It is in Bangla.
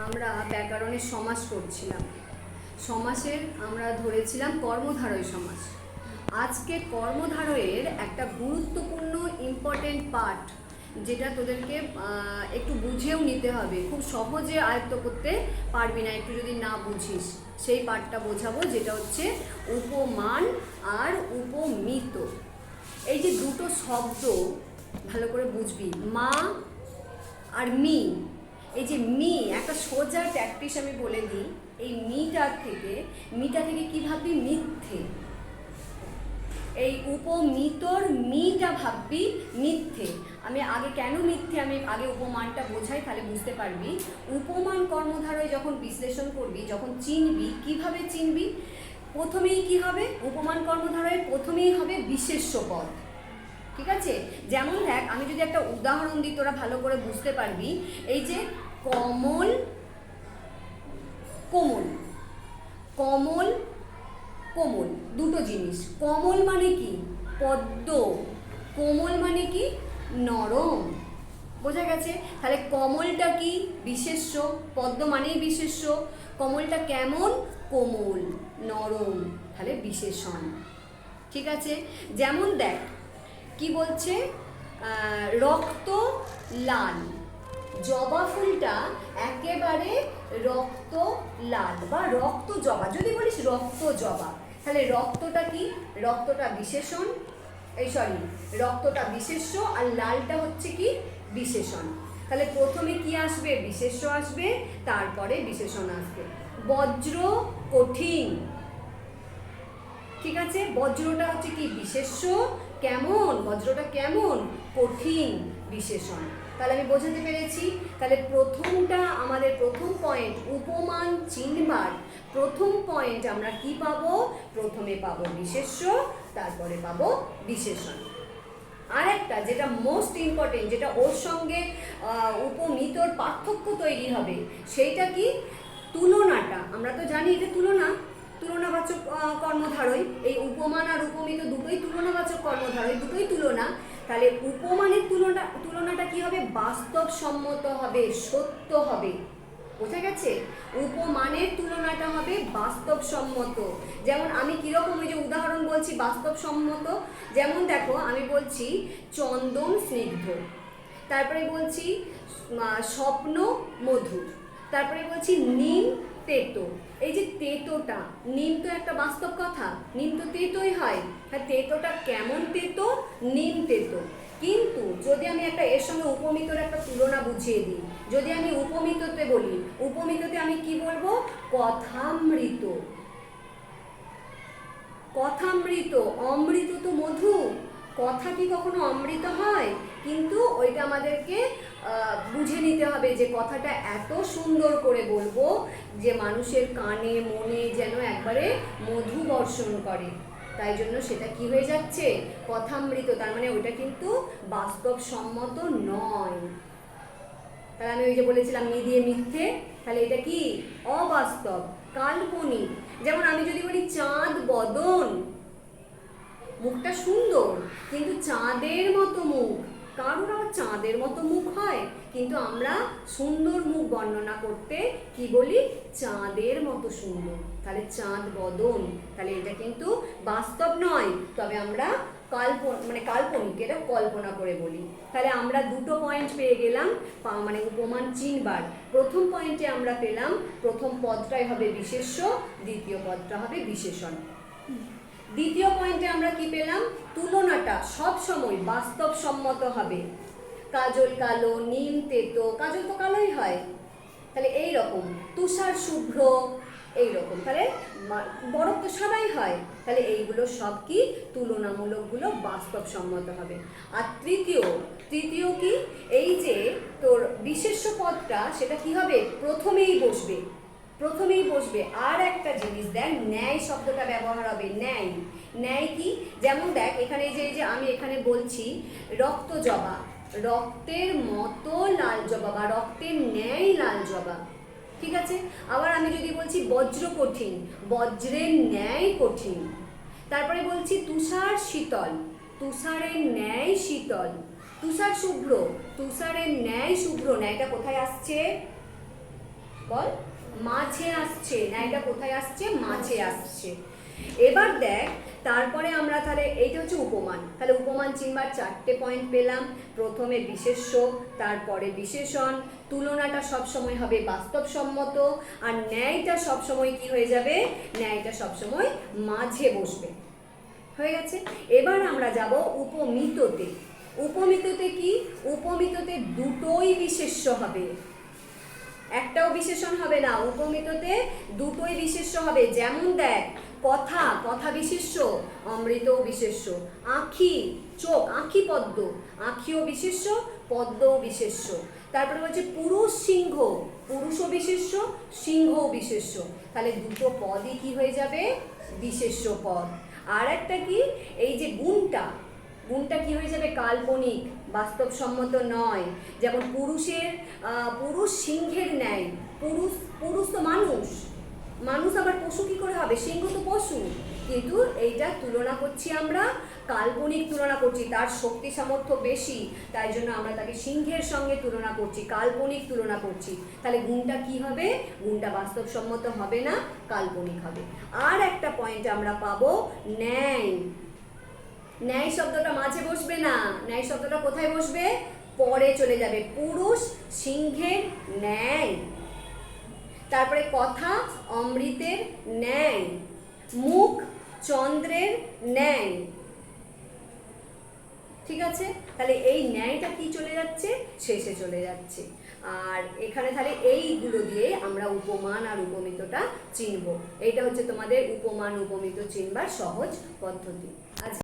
আমরা ব্যাকরণের সমাস করছিলাম। সমাসের আমরা ধরেছিলাম কর্মধারয় সমাস। আজকে কর্মধারয়ের একটা গুরুত্বপূর্ণ ইম্পর্টেন্ট পার্ট, যেটা তোদেরকে একটু বুঝেও নিতে হবে, খুব সহজে আয়ত্ত করতে পারবি না একটু যদি না বুঝিস। সেই পার্টটা বোঝাবো, যেটা হচ্ছে উপমান আর উপমিত। এই যে দুটো শব্দ ভালো করে বুঝবি, মা আর মি। এই যে মি, একটা সোজা প্র্যাকটিস আমি বলে দিই, এই মিটা থেকে কী ভাববি? মিথ্যে। এই উপমিতর মিটা ভাববি মিথ্যে। আমি আগে কেন মিথ্যে, আমি আগে উপমানটা বোঝাই, তাহলে বুঝতে পারবি। উপমান কর্মধারয় যখন বিশ্লেষণ করবি, যখন চিনবি, কিভাবে চিনবি? প্রথমেই কি হবে? উপমান কর্মধারয়ের প্রথমেই হবে বিশেষ্য পদ। ঠিক আছে? যেমন দেখ, আমি যদি একটা উদাহরণ দিই, তোরা ভালো করে বুঝতে পারবি। এই যে কমল, কোমল, কমল কোমল, দুটো জিনিস। কমল মানে কি? পদ্ম। কোমল মানে কি? নরম। বোঝা গেছে? তাহলে কমলটা কি? বিশেষ্য। পদ্ম মানেই বিশেষ্য। কমলটা কেমন? কোমল, নরম, তাহলে বিশেষণ। ঠিক আছে? যেমন দেখ কি বলছে, রক্ত লাল। জবা ফুলটা একেবারে রক্ত লাল বা রক্ত জবা। যদি বলিস রক্ত জবা, তাহলে রক্তটা কি? রক্তটা বিশেষণ, রক্তটা বিশেষ্য, আর লালটা হচ্ছে কি? বিশেষণ। তাহলে প্রথমে কি আসবে? বিশেষ্য আসবে, তারপরে বিশেষণ আসবে। বজ্র কঠিন। ঠিক আছে? বজ্রটা হচ্ছে কি? বিশেষ্য। কেমন? বজ্রটা কেমন? কঠিন, বিশেষণ। তাহলে আমি বোঝাতে পেরেছি। তাহলে প্রথমটা আমাদের প্রথম পয়েন্ট, উপমান চিনবার প্রথম পয়েন্ট আমরা কি পাবো? প্রথমে পাবো বিশেষ্য, তারপরে পাবো বিশেষণ। আর একটা যেটা মোস্ট ইম্পর্টেন্ট, যেটা ওর সঙ্গে উপমিতর পার্থক্য তৈরি হবে, সেইটা কি? তুলনাটা। আমরা তো জানি এটা তুলনাবাচক কর্মধারয়। এই উপমান আর উপমিত দুটোই তুলনাবাচক কর্মধারয়, দুটোই তুলনা। তাহলে উপমানের তুলনাটা কি হবে? বাস্তবসম্মত হবে, সত্য হবে। বোঝা গেছে? উপমানের তুলনাটা হবে বাস্তবসম্মত। যেমন আমি কিরকম, ওই যে উদাহরণ বলছি বাস্তবসম্মত। যেমন দেখো, আমি বলছি চন্দন স্নিগ্ধ, তারপরে বলছি স্বপ্ন মধুর, তারপরে বলছি নিম তেতো। এই যে তেতোটা, নিম তো একটা বাস্তব কথা, নিম তো তেতোই হয়। হ্যাঁ, তেতোটা কেমন তেতো? নিম তেতো। কিন্তু যদি আমি একটা এর সঙ্গে উপমিতর একটা তুলনা বুঝিয়ে দিই, যদি আমি উপমিততে বলি, উপমিততে আমি কি বলবো? কথামৃত। কথামৃত, অমৃত তো মধু। কথা কি কখনো অমৃত হয়? কিন্তু ওইটা আমাদেরকে বুঝে নিতে হবে যে কথাটা এত সুন্দর করে বলবো যে মানুষের কানে মনে যেন একবারে মধু বর্ষণ করে। তাই জন্য সেটা কি হয়ে যাচ্ছে? কথামৃত। তার মানে ওইটা কিন্তু বাস্তবসম্মত নয়। তাহলে আমি ওই যে বলেছিলাম মি দিয়ে মিথ্যে, তাহলে এটা কি? অবাস্তব, কাল্পনিক। যেমন আমি যদি বলি চাঁদ বদন, মুখটা সুন্দর কিন্তু চাঁদের মতো মুখ। কারোর আবার চাঁদের মতো মুখ হয়, কিন্তু আমরা সুন্দর মুখ বর্ণনা করতে কি বলি? চাঁদের মতো সুন্দর। তাহলে চাঁদ বদন, তাহলে এটা কিন্তু বাস্তব নয়, তবে আমরা কাল্পনিক, এটা কল্পনা করে বলি। তাহলে আমরা দুটো পয়েন্ট পেয়ে গেলাম, মানে উপমান চিনবার। প্রথম পয়েন্টে আমরা পেলাম প্রথম পদটাই হবে বিশেষ্য, দ্বিতীয় পদটা হবে বিশেষণ। দ্বিতীয় পয়েন্টে আমরা কি পেলাম? তুলনাটা সব সময় বাস্তবসম্মত হবে। কাজল কালো, নিম তেতো। কাজল তো কালোই হয়, তাহলে এই রকম। তুষার শুভ্র, এই রকম। তাহলে বরফ তো সাদাই হয়। তাহলে এইগুলো সব কি? তুলনামূলকগুলো বাস্তবসম্মত হবে। আর তৃতীয় কি? এই যে তোর বিশেষ্য পদটা, সেটা কি হবে? প্রথমেই বসবে। আর একটা জিনিস দেখ, ন্যায় শব্দটা ব্যবহার হবে। ন্যায় কি? যেমন দেখ এখানে যে আমি এখানে বলছি রক্ত জবা, রক্তের মতো লাল জবা বা রক্তের ন্যায় লাল জবা। ঠিক আছে? আবার আমি যদি বলছি বজ্র কঠিন, বজ্রের ন্যায় কঠিন। তারপরে বলছি তুষার শীতল, তুষারের ন্যায় শীতল। তুষার শুভ্র, তুষারের ন্যায় শুভ্র। ন্যায়টা কোথায় আসছে? বল, মাঝে আসছে। ন্যায়টা কোথায় আসছে? মাঝে আসছে। এবার দেখ, তারপরে আমরা তাহলে এইটা হচ্ছে উপমান। তাহলে উপমান চিনবার 4টে পয়েন্ট পেলাম। প্রথমে বিশেষ্য, তারপরে বিশেষণ, তুলনাটা সবসময় হবে বাস্তবসম্মত, আর ন্যায়টা সবসময় কি হয়ে যাবে? ন্যায়টা সবসময় মাঝে বসবে। হয়ে গেছে। এবার আমরা যাব উপমিততে। উপমিততে কি? উপমিততে দুটোই বিশেষ্য হবে, একটাও বিশেষণ হবে না। উপমিততে দুটোই বিশেষ্য হবে। যেমন দেখ, কথা, কথা বিশেষ্য, অমৃতও বিশেষ্য। আঁখি, চোখ, আঁখি পদ্ম, আঁখিও বিশেষ্য, পদ্মও বিশেষ্য। তারপরে বলছে পুরুষ সিংহ, পুরুষও বিশেষ্য, সিংহও বিশেষ্য। তাহলে দুটো পদই কি হয়ে যাবে? বিশেষ্য পদ। আর একটা কি, এই যে গুণটা, গুণটা কি হয়ে যাবে? কাল্পনিক, বাস্তবসম্মত নয়। যেমন পুরুষ সিংহের ন্যায়। পুরুষ, পুরুষ তো মানুষ, মানুষ আবার পশু কি করে হবে? সিংহ তো পশু। কিন্তু এইটা তুলনা করছি আমরা, কাল্পনিক তুলনা করছি, তার শক্তি সামর্থ্য বেশি, তাই জন্য আমরা তাকে সিংহের সঙ্গে তুলনা করছি, কাল্পনিক তুলনা করছি। তাহলে গুণটা কি হবে? গুণটা বাস্তবসম্মত হবে না, কাল্পনিক হবে। আর একটা পয়েন্ট আমরা পাবো, ন্যায়। ন্যায় শব্দটা মাঝে বসবে না, ন্যায় শব্দটা কোথায় বসবে? পরে চলে যাবে। পুরুষ সিংহের ন্যায়। তারপরে কথা অমৃতের ন্যায়, মুখ চন্দ্রের ন্যায়। ঠিক আছে। তাহলে এই ন্যায়টা কি চলে যাচ্ছে? শেষে চলে যাচ্ছে। আর এখানে তাহলে এইগুলো দিয়ে আমরা উপমান আর উপমিতটা চিনব। এইটা হচ্ছে তোমাদের উপমান উপমিত চিনবার সহজ পদ্ধতি।